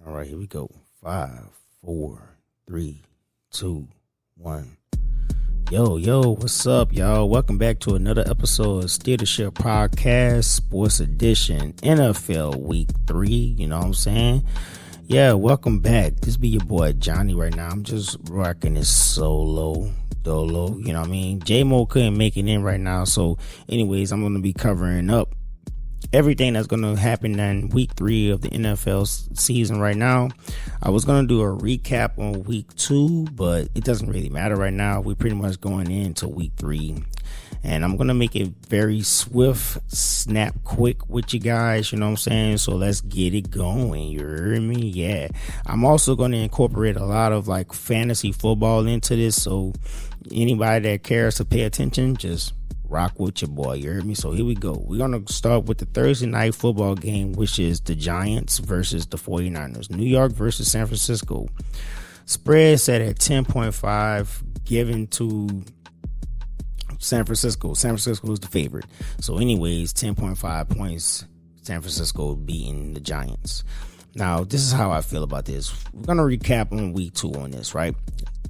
All right, here we go. 5, 4, 3, 2, 1. Yo, what's up, y'all? Welcome back to another episode of Steership Podcast, Sports Edition, NFL Week 3. You know what I'm saying? Yeah, welcome back. This be your boy Johnny right now. I'm just rocking this dolo. You know what I mean? J-Mo couldn't make it in right now. So, anyways, I'm going to be covering up everything that's going to happen in week 3 of the NFL season right now. I was going to do a recap on week 2, but it doesn't really matter right now. We're pretty much going into week 3, and I'm going to make it very swift, snap quick with you guys, you know what I'm saying? So let's get it going. You heard me? Yeah. I'm also going to incorporate a lot of like fantasy football into this, so anybody that cares to pay attention, just rock with your boy, you heard me? So here we go. We're going to start with the Thursday night football game, which is the Giants versus the 49ers. New York versus San Francisco. Spread set at 10.5, given to San Francisco. San Francisco is the favorite. So anyways, 10.5 points, San Francisco beating the Giants. Now, this is how I feel about this. We're going to recap on week 2 on this, right?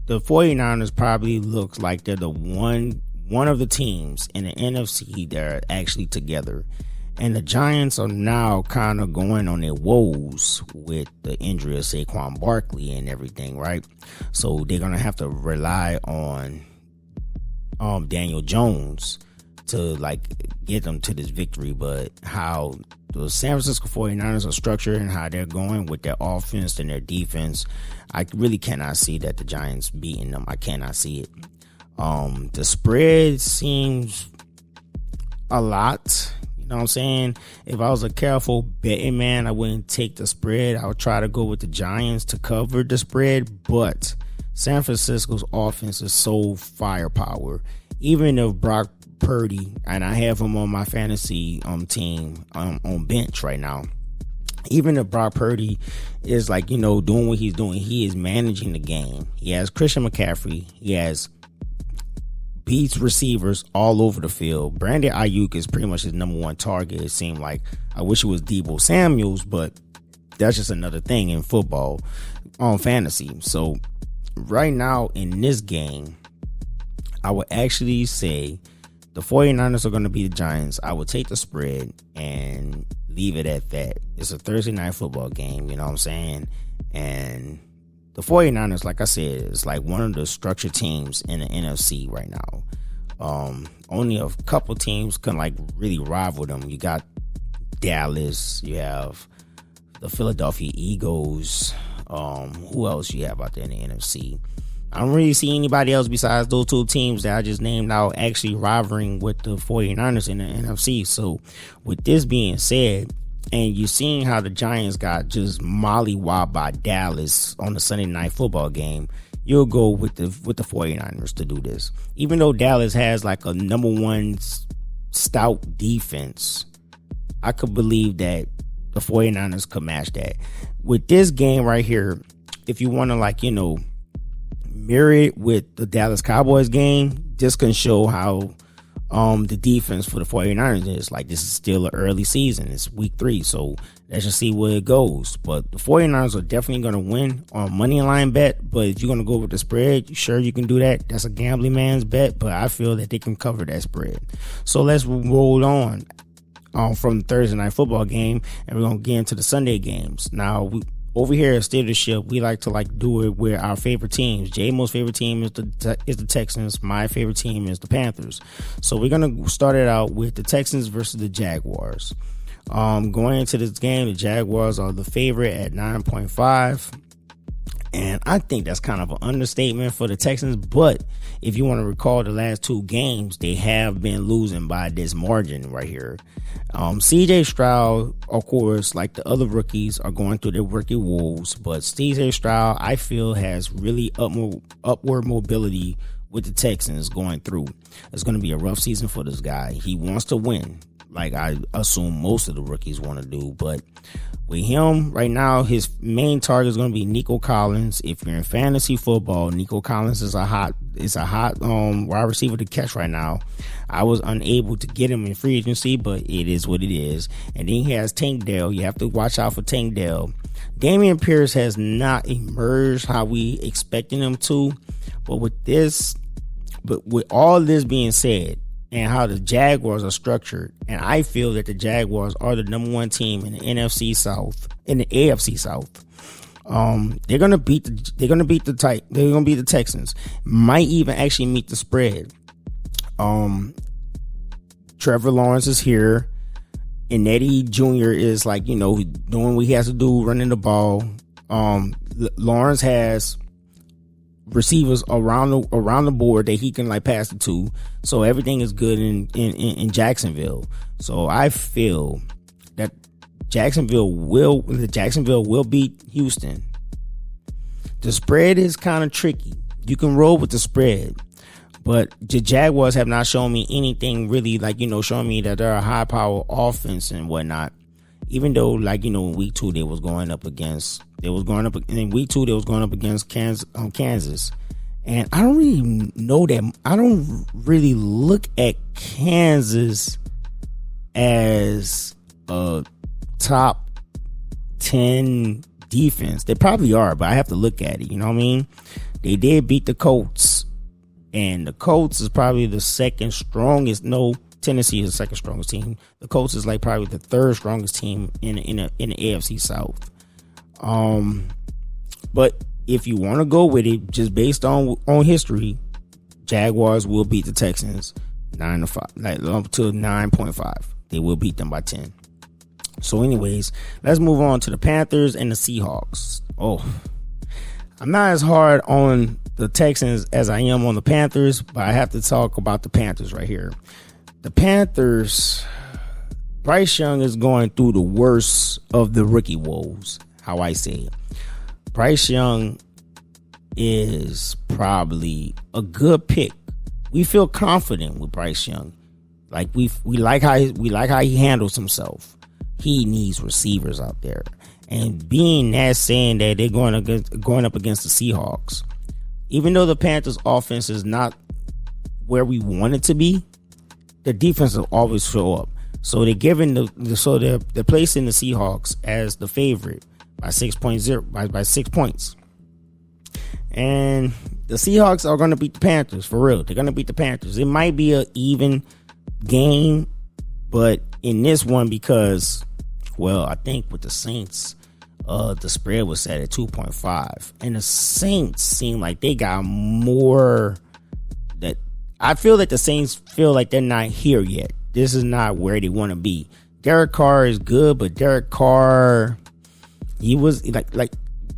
The 49ers probably looks like they're the one of the teams in the NFC that are actually together. And the Giants are now kind of going on their woes with the injury of Saquon Barkley and everything, right? So they're going to have to rely on Daniel Jones to like get them to this victory. But how the San Francisco 49ers are structured and how they're going with their offense and their defense, I really cannot see that the Giants beating them. I cannot see it. The spread seems a lot, you know what I'm saying? If I was a careful betting man, I wouldn't take the spread. I would try to go with the Giants to cover the spread, but San Francisco's offense is so firepower. Even if Brock Purdy, and I have him on my fantasy team on bench right now, even if Brock Purdy is like, you know, doing what he's doing, he is managing the game. He has Christian McCaffrey. He has beats receivers all over the field. Brandon Ayuk is pretty much his number one target. It seemed like, I wish it was Deebo Samuels, but that's just another thing in football on fantasy. So right now in this game, I would actually say the 49ers are going to be the Giants. I would take the spread and leave it at that. It's a Thursday night football game, you know what I'm saying? And the 49ers, like I said, is like one of the structured teams in the NFC right now. Only a couple teams can like really rival them. You got Dallas, you have the Philadelphia Eagles. Who else you have out there in the NFC? I don't really see anybody else besides those two teams that I just named out actually rivaling with the 49ers in the NFC. So with this being said, and you're seeing how the Giants got just mollywopped by Dallas on the Sunday night football game, you'll go with the 49ers to do this. Even though Dallas has like a number one stout defense, I could believe that the 49ers could match that. With this game right here, if you want to like, you know, mirror it with the Dallas Cowboys game, this can show how the defense for the 49ers is. Like, this is still an early season. It's week 3, so let's just see where it goes. But the 49ers are definitely going to win on a money line bet. But if you're going to go with the spread, sure, you can do that. That's a gambling man's bet, but I feel that they can cover that spread. So let's roll on from the Thursday night football game, and we're going to get into the Sunday games. Now, over here at Steership, we like to like do it with our favorite teams. J-Mo's favorite team is the Texans. My favorite team is the Panthers. So we're gonna start it out with the Texans versus the Jaguars. Going into this game, the Jaguars are the favorite at 9.5. And I think that's kind of an understatement for the Texans. But if you want to recall the last 2 games, they have been losing by this margin right here. CJ Stroud, of course, like the other rookies, are going through their rookie woes. But CJ Stroud, I feel, has really upward mobility with the Texans going through. It's going to be a rough season for this guy. He wants to win, like I assume most of the rookies want to do. But with him right now, his main target is going to be Nico Collins. If you're in fantasy football, Nico Collins is a hot wide receiver to catch right now. I was unable to get him in free agency, but it is what it is. And then he has Tank Dell. You have to watch out for Tank Dell. Damian Pierce has not emerged how we expecting him to, but with all this being said, and how the Jaguars are structured, and I feel that the Jaguars are the number one team in the AFC South. They're gonna beat the Texans. Might even actually meet the spread. Trevor Lawrence is here, and Eddie Jr. is doing what he has to do, running the ball. Lawrence has receivers around the board that he can pass it to, so everything is good in Jacksonville. So I feel that Jacksonville will beat Houston. The spread is kind of tricky. You can roll with the spread, but the Jaguars have not shown me anything really showing me that they're a high power offense and whatnot. Even though in week 2 in week 2 they was going up against Kansas. And I don't really know that. I don't really look at Kansas as a top 10 defense. They probably are, but I have to look at it. You know what I mean? They did beat the Colts, and the Colts is probably the second strongest. No, Tennessee is the second strongest team. The Colts is probably the third strongest team in the AFC South. But if you want to go with it, just based on history, Jaguars will beat the Texans 9-5, up to 9.5. They will beat them by 10. So, anyways, let's move on to the Panthers and the Seahawks. Oh, I'm not as hard on the Texans as I am on the Panthers, but I have to talk about the Panthers right here. The Panthers, Bryce Young is going through the worst of the rookie woes, how I say it. Bryce Young is probably a good pick. We feel confident with Bryce Young. We like how he handles himself. He needs receivers out there. And being that, saying that they're going up against the Seahawks, even though the Panthers offense is not where we want it to be, the defense will always show up. So they're placing the Seahawks as the favorite by 6.0 by 6 points. And the Seahawks are going to beat the Panthers, for real. They're going to beat the Panthers. It might be an even game, but in this one, because, I think with the Saints, the spread was set at 2.5. And the Saints seem like they got more. That I feel that the Saints feel like they're not here yet. This is not where they want to be. Derek Carr is good, but Derek Carr, he was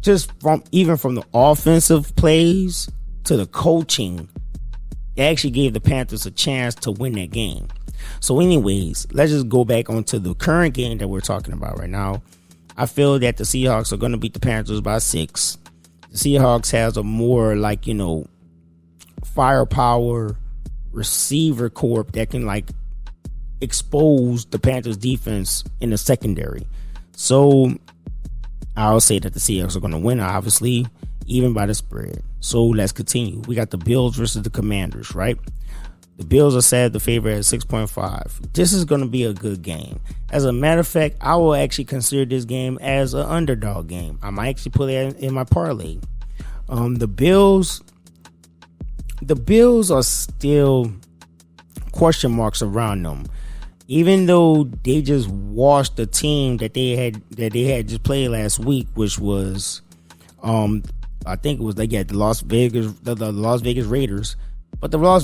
just from the offensive plays to the coaching, it actually gave the Panthers a chance to win that game. So anyways, let's just go back onto the current game that we're talking about right now. I feel that the Seahawks are going to beat the Panthers by 6. The Seahawks has a more firepower receiver corp that can expose the Panthers defense in the secondary. So I'll say that the Seahawks are going to win, obviously, even by the spread. So let's continue. We got the Bills versus the Commanders, right? The Bills are set the favorite at 6.5. This is going to be a good game. As a matter of fact, I will actually consider this game as an underdog game. I might actually put it in my parlay. The Bills are still question marks around them. Even though they just washed the team that they had just played last week, which was, I think it was the Las Vegas Raiders. But the Las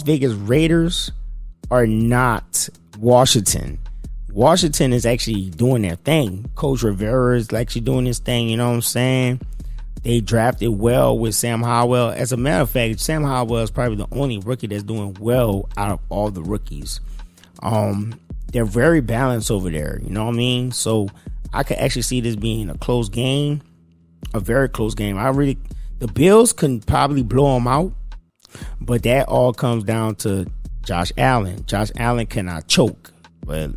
Vegas Raiders are not Washington. Washington is actually doing their thing. Coach Rivera is actually doing his thing. You know what I'm saying? They drafted well with Sam Howell. As a matter of fact, Sam Howell is probably the only rookie that's doing well out of all the rookies. They're very balanced over there. You know what I mean? So I could actually see this being a close game, a very close game. The Bills can probably blow them out, but that all comes down to Josh Allen. Josh Allen cannot choke, but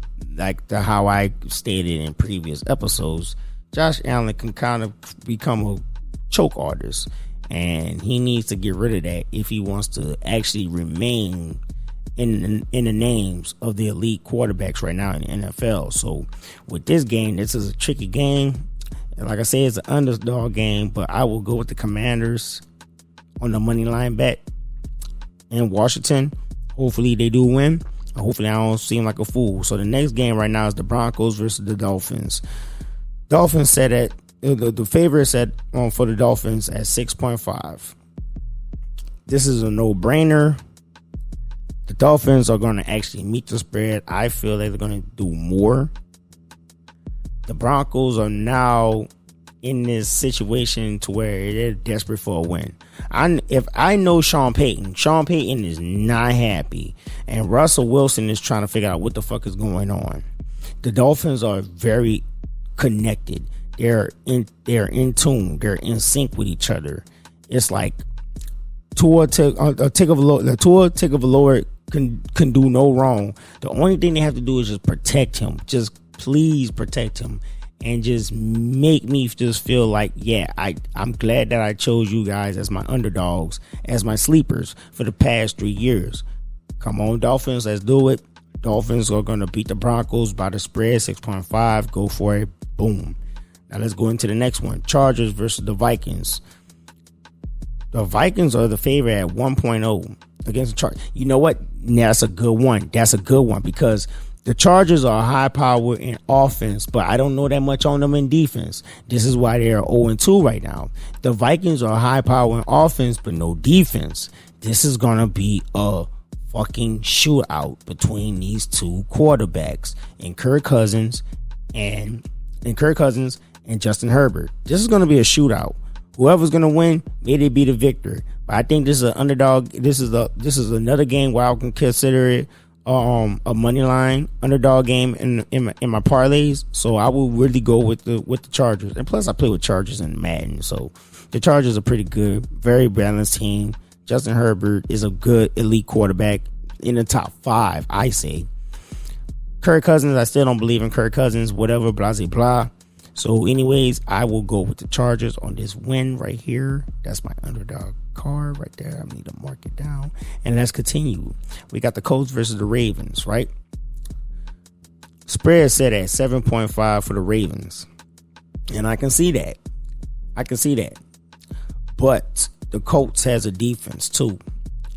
how I stated in previous episodes, Josh Allen can kind of become a choke artist, and he needs to get rid of that if he wants to actually remain in the names of the elite quarterbacks right now in the NFL. So with this game, this is a tricky game. And like I said, it's an underdog game, but I will go with the Commanders on the money line bet in Washington. Hopefully they do win. Hopefully I don't seem like a fool. So the next game right now is the Broncos versus the Dolphins. Dolphins set at the favorite set for the Dolphins at 6.5. This is a no-brainer. The Dolphins are going to actually meet the spread. I feel they're going to do more. The Broncos are now in this situation to where they're desperate for a win. If I know Sean Payton is not happy, and Russell Wilson is trying to figure out what the fuck is going on. The Dolphins are very connected. They're in tune. They're in sync with each other. It's like Tua Tagovailoa can do no wrong. The only thing they have to do is just protect him. Just please protect him. And just make me just feel like, yeah, I'm glad that I chose you guys as my underdogs, as my sleepers for the past 3 years. Come on, Dolphins, let's do it. Dolphins are going to beat the Broncos by the spread, 6.5. Go for it. Boom. Now let's go into the next one. Chargers versus the Vikings. The Vikings are the favorite at 1.0 against the Chargers. You know what? That's a good one. Because the Chargers are high power in offense, but I don't know that much on them in defense. This is why they are 0-2 right now. The Vikings are high power in offense, but no defense. This is going to be a fucking shootout between these two quarterbacks, and Kirk Cousins and Justin Herbert. This is going to be a shootout. Whoever's going to win, may they be the victor. But I think this is an underdog. This is another game where I can consider it a money line underdog game in my parlays. So I will really go with the Chargers. And plus I play with Chargers in Madden. So the Chargers are pretty good. Very balanced team. Justin Herbert is a good elite quarterback in the top 5, I say. Kirk Cousins, I still don't believe in Kirk Cousins, whatever, blah, blah, blah. So anyways, I will go with the Chargers on this win right here. That's my underdog card right there. I need to mark it down. And let's continue. We got the Colts versus the Ravens, right? Spread set at 7.5 for the Ravens. And I can see that. But the Colts has a defense too.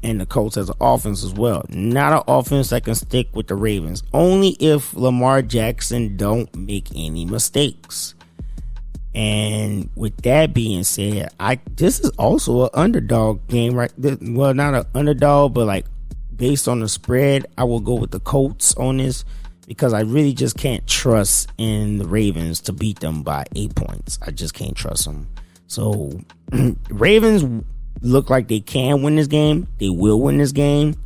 And the Colts has an offense as well. Not an offense that can stick with the Ravens. Only if Lamar Jackson don't make any mistakes. And with that being said, this is also an underdog game, right? Well, not an underdog, but like based on the spread, I will go with the Colts on this because I really just can't trust in the Ravens to beat them by 8 points. I just can't trust them. So Ravens look like they can win this game. They will win this game,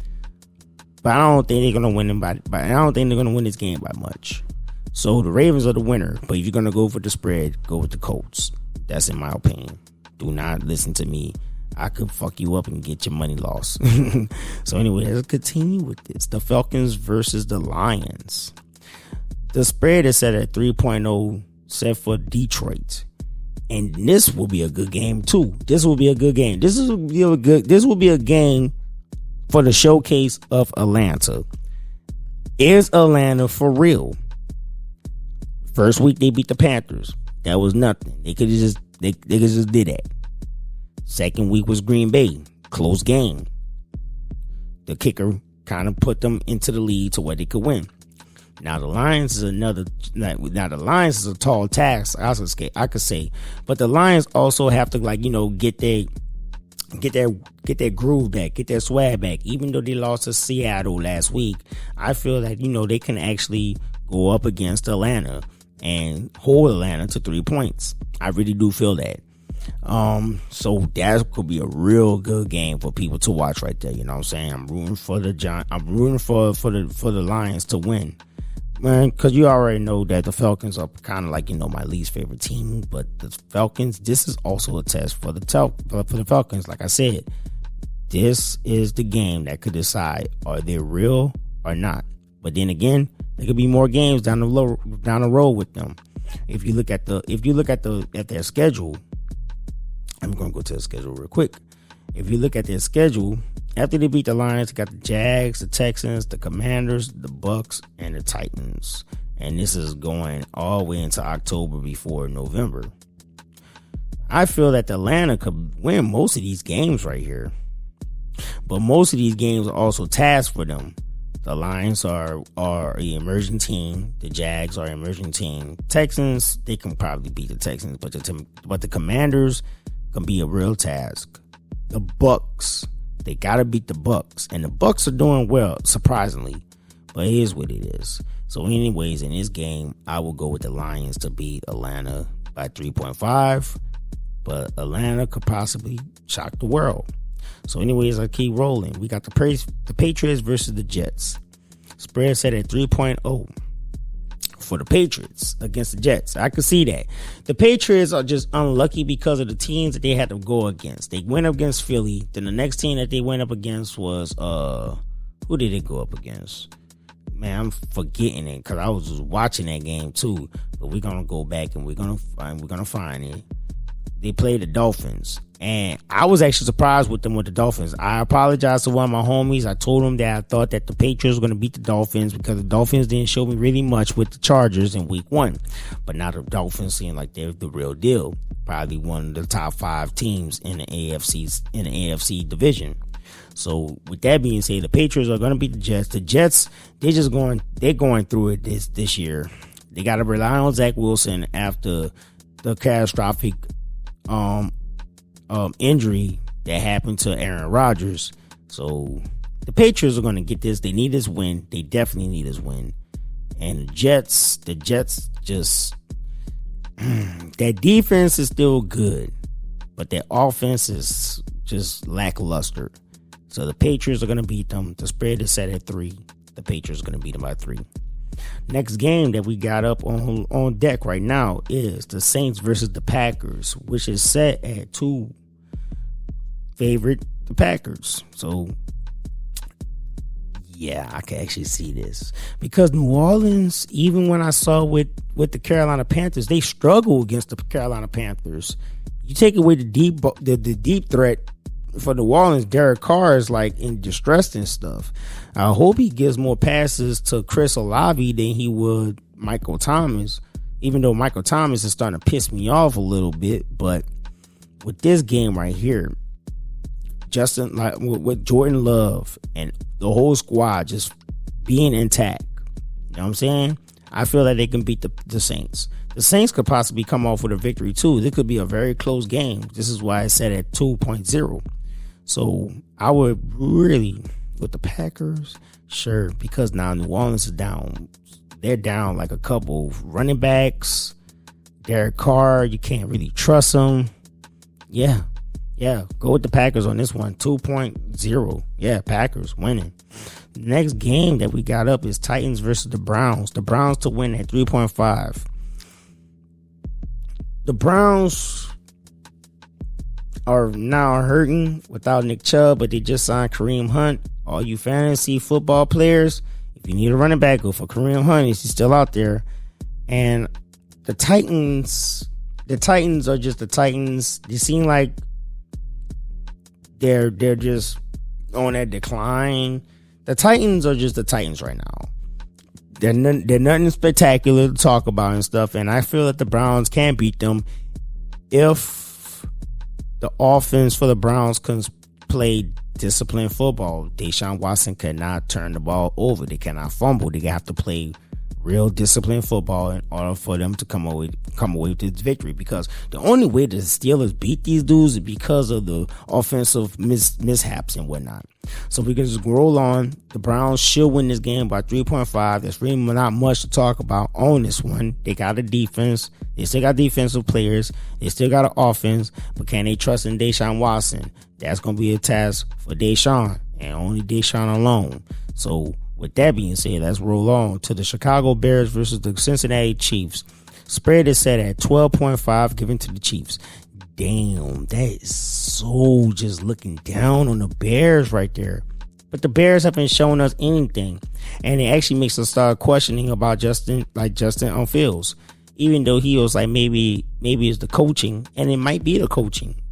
but I don't think they're gonna win them I don't think they're gonna win this game by much. So the Ravens are the winner, but if you're gonna go for the spread, go with the Colts. That's in my opinion. Do not listen to me. I could fuck you up and get your money lost. So anyway, let's continue with this. The Falcons versus the Lions. The spread is set at 3.0, set for Detroit. And this will be a good game too. This will be a game for the showcase of Atlanta. Is Atlanta for real? First week they beat the Panthers. That was nothing. They could just did that. Second week was Green Bay. Close game. The kicker kind of put them into the lead to where they could win. Now the Lions is a tall task, I could say, but the Lions also have to get their groove back, get their swag back. Even though they lost to Seattle last week, I feel that they can actually go up against Atlanta and hold Atlanta to 3 points. I really do feel that. So that could be a real good game for people to watch right there. You know what I'm saying? I'm rooting for the Lions to win. Man, because you already know that the Falcons are kind of like, my least favorite team. But the Falcons, this is also a test for the Falcons. Like I said, this is the game that could decide, are they real or not? But then again, there could be more games down the road with them. If you look at their schedule, I'm going to go to the schedule real quick. If you look at their schedule, after they beat the Lions, they got the Jags, the Texans, the Commanders, the Bucks, and the Titans. And this is going all the way into October before November. I feel that Atlanta could win most of these games right here. But most of these games are also tasks for them. The Lions are an emerging team. The Jags are an emerging team. Texans, they can probably beat the Texans, but the Commanders can be a real task. The Bucks, they gotta beat the Bucks, and the Bucks are doing well, surprisingly. But it is what it is. So, anyways, in this game, I will go with the Lions to beat Atlanta by 3.5. But Atlanta could possibly shock the world. So anyways, I keep rolling. We got the Patriots versus the Jets. Spread set at 3.0 for the Patriots against the Jets. I could see that. The Patriots are just unlucky because of the teams that they had to go against. They went up against Philly. Then the next team that they went up against was, who did they go up against? Man, I'm forgetting it because I was just watching that game too. But we're going to go back and we're going to find it. They played the Dolphins, and I was actually surprised with them with the Dolphins. I apologized to one of my homies. I told him that I thought that the Patriots were going to beat the Dolphins because the Dolphins didn't show me really much with the Chargers in week 1. But now the Dolphins seem like they're the real deal. Probably one of the top 5 teams in the AFC division. So with that being said, the Patriots are going to beat the Jets. The Jets, they're going through it this year. They got to rely on Zach Wilson after the catastrophic injury that happened to Aaron Rodgers. So the Patriots are going to get this. They need this win. They definitely need this win. And the Jets just that defense is still good, but their offense is just lackluster. So the Patriots are going to beat them. The spread is set at 3. The Patriots are going to beat them by 3. Next game that we got up on deck right now is the Saints versus the Packers, which is set at 2. Favorite the Packers. So yeah, I can actually see this because New Orleans, even when I saw with the Carolina Panthers, they struggle against the Carolina Panthers. You take away the deep threat for New Orleans, Derek Carr is like in distress and stuff. I hope he gives more passes to Chris Olave than he would Michael Thomas, even though Michael Thomas is starting to piss me off a little bit. But with this game right here, Justin, like with Jordan Love and the whole squad just being intact, you know what I'm saying? I feel that they can beat the Saints. The Saints could possibly come off with a victory too. This could be a very close game. This is why I said at 2.0. So I would really, with the Packers, sure, because now New Orleans is down. They're down like a couple running backs. Derek Carr, you can't really trust him. Yeah, go with the Packers on this one, 2.0. Yeah, Packers winning. The next game that we got up is Titans versus the Browns. The Browns to win at 3.5. The Browns are now hurting without Nick Chubb, but they just signed Kareem Hunt. All you fantasy football players, if you need a running back, go for Kareem Hunt. He's still out there. And the Titans are just the Titans. They seem like they're just on that decline. The Titans are just the Titans right now. They're nothing spectacular to talk about and stuff. And I feel that the Browns can beat them if the offense for the Browns can play disciplined football. Deshaun Watson cannot turn the ball over. They cannot fumble. They have to play real disciplined football in order for them to come away with this victory. Because the only way the Steelers beat these dudes is because of the offensive mishaps and whatnot. So we can just roll on. The Browns should win this game by 3.5. There's really not much to talk about on this one. They got a defense. They still got defensive players. They still got an offense. But can they trust in Deshaun Watson? That's going to be a task for Deshaun and only Deshaun alone. So with that being said, let's roll on to the Chicago Bears versus the Cincinnati Chiefs. Spread is set at 12.5, given to the Chiefs. Damn, that is so just looking down on the Bears right there. But the Bears haven't shown us anything. And it actually makes us start questioning about Justin on Fields. Even though he was like, maybe it's the coaching. And it might be the coaching.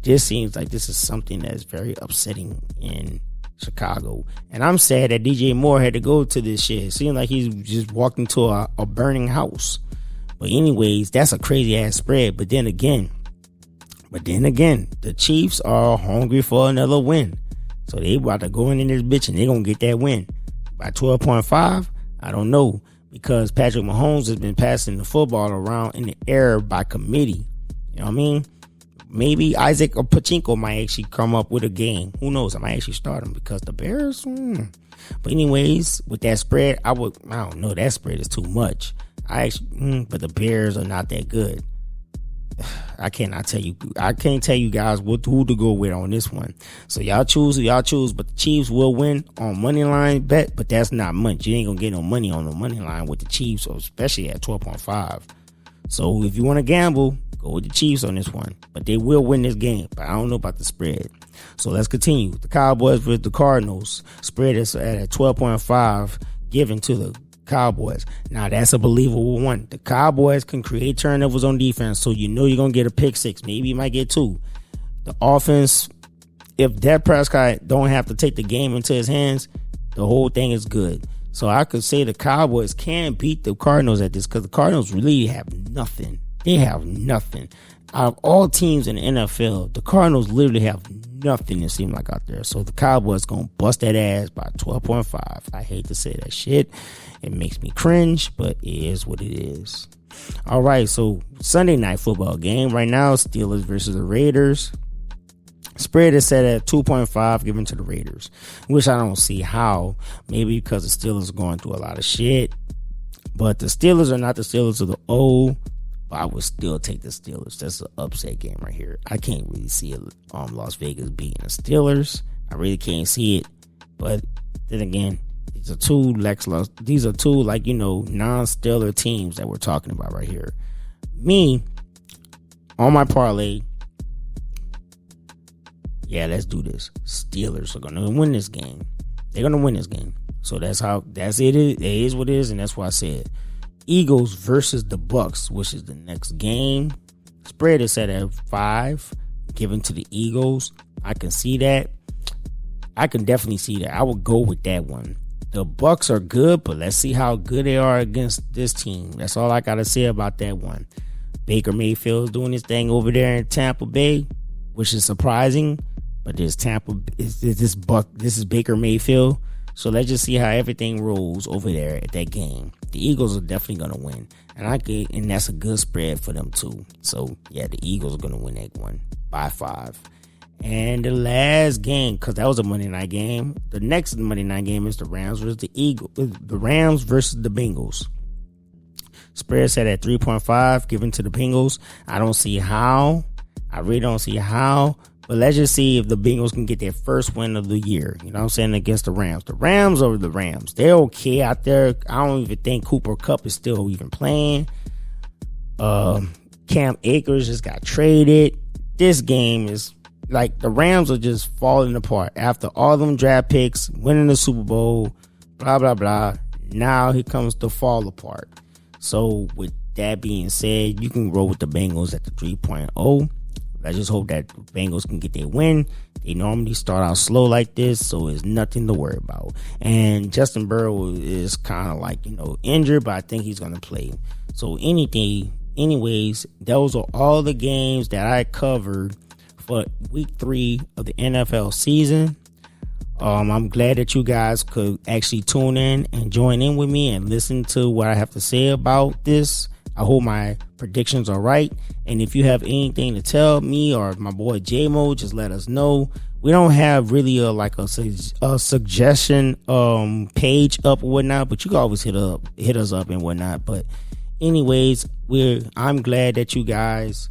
This seems like this is something that is very upsetting in Chicago. And I'm sad that DJ Moore had to go to this shit. It seemed like he's just walked into a burning house. But anyways, that's a crazy ass spread. But then again, the Chiefs are hungry for another win. So they about to go in this bitch and they gonna get that win. By 12.5, I don't know. Because Patrick Mahomes has been passing the football around in the air by committee. You know what I mean? Maybe Isaac or Pachinko might actually come up with a game. Who knows? I might actually start him because the Bears. But anyways, with that spread, I don't know. That spread is too much. But the Bears are not that good. I can't tell you guys who to go with on this one. So y'all choose who y'all choose, but the Chiefs will win on money line bet, but that's not much. You ain't gonna get no money on the money line with the Chiefs, especially at 12.5. So if you want to gamble, go with the Chiefs on this one, but they will win this game. But I don't know about the spread. So let's continue. The Cowboys versus the Cardinals. Spread is at 12.5 given to the Cowboys. Now that's a believable one. The Cowboys can create turnovers on defense, so you know you're gonna get a pick six. Maybe you might get two. The offense, if Dak Prescott don't have to take the game into his hands, the whole thing is good. So I could say the Cowboys can beat the Cardinals at this because the Cardinals really have nothing. They have nothing. Out of all teams in the NFL, the Cardinals literally have nothing, it seems like, out there. So the Cowboys gonna bust that ass by 12.5. I hate to say that shit. It makes me cringe, but it is what it is. All right, so Sunday night football game right now, Steelers versus the Raiders. Spread is set at 2.5 given to the Raiders, which I don't see how. Maybe because the Steelers are going through a lot of shit. But the Steelers are not the Steelers of the old. But I would still take the Steelers. That's an upset game right here. I can't really see it, Las Vegas beating the Steelers. I really can't see it. But then again, these are two non-Steeler teams that we're talking about right here. Me, on my parlay, yeah, let's do this. Steelers are gonna win this game. They're gonna win this game. So that's it. It is what it is, and that's why I said. Eagles versus the Bucks, which is the next game. Spread is set at 5, given to the Eagles. I can see that. I can definitely see that. I would go with that one. The Bucks are good, but let's see how good they are against this team. That's all I gotta say about that one. Baker Mayfield's doing his thing over there in Tampa Bay, which is surprising. But this is Baker Mayfield. So let's just see how everything rolls over there at that game. The Eagles are definitely going to win. And that's a good spread for them too. So yeah, the Eagles are going to win that one by 5. And the last game, because that was a Monday night game. The next Monday night game is the Rams versus the Rams versus the Bengals. Spread set at 3.5 given to the Bengals. I don't see how. I really don't see how. But let's just see if the Bengals can get their first win of the year. You know what I'm saying? Against the Rams. The Rams are the Rams. They're okay out there. I don't even think Cooper Kupp is still even playing. Cam Akers just got traded. This game is like the Rams are just falling apart. After all them draft picks, winning the Super Bowl, blah, blah, blah. Now here comes the fall apart. So with that being said, you can roll with the Bengals at the 3.0. I just hope that Bengals can get their win. They normally start out slow like this, so it's nothing to worry about. And Justin Burrow is kind of like, injured, but I think he's going to play. So anyways, those are all the games that I covered for week 3 of the NFL season. I'm glad that you guys could actually tune in and join in with me and listen to what I have to say about this. I hope my predictions are right. And if you have anything to tell me or my boy J-Mo, just let us know. We don't have really a suggestion page up or whatnot, but you can always hit us up and whatnot. But anyways, I'm glad that you guys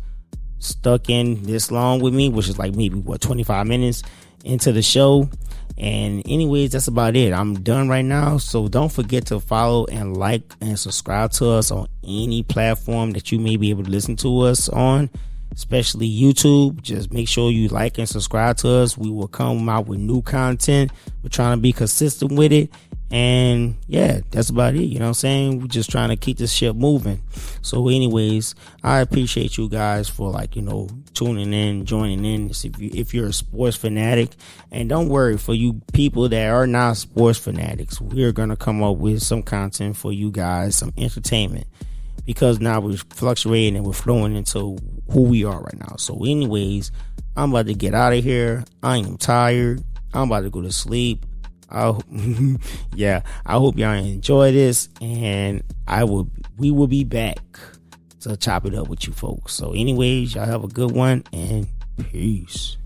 stuck in this long with me, which is like maybe 25 minutes into the show. And anyways, that's about it. I'm done right now. So don't forget to follow and like and subscribe to us on any platform that you may be able to listen to us on, especially YouTube. Just make sure you like and subscribe to us. We will come out with new content. We're trying to be consistent with it. And yeah, that's about it. You know what I'm saying? We're just trying to keep this ship moving. So anyways, I appreciate you guys for tuning in, joining in. If you're a sports fanatic, and don't worry, for you people that are not sports fanatics, we're going to come up with some content for you guys, some entertainment, because now we're fluctuating and we're flowing into who we are right now. So anyways, I'm about to get out of here. I am tired. I'm about to go to sleep. I hope y'all enjoy this, and we will be back to chop it up with you folks. So anyways, y'all have a good one, and peace.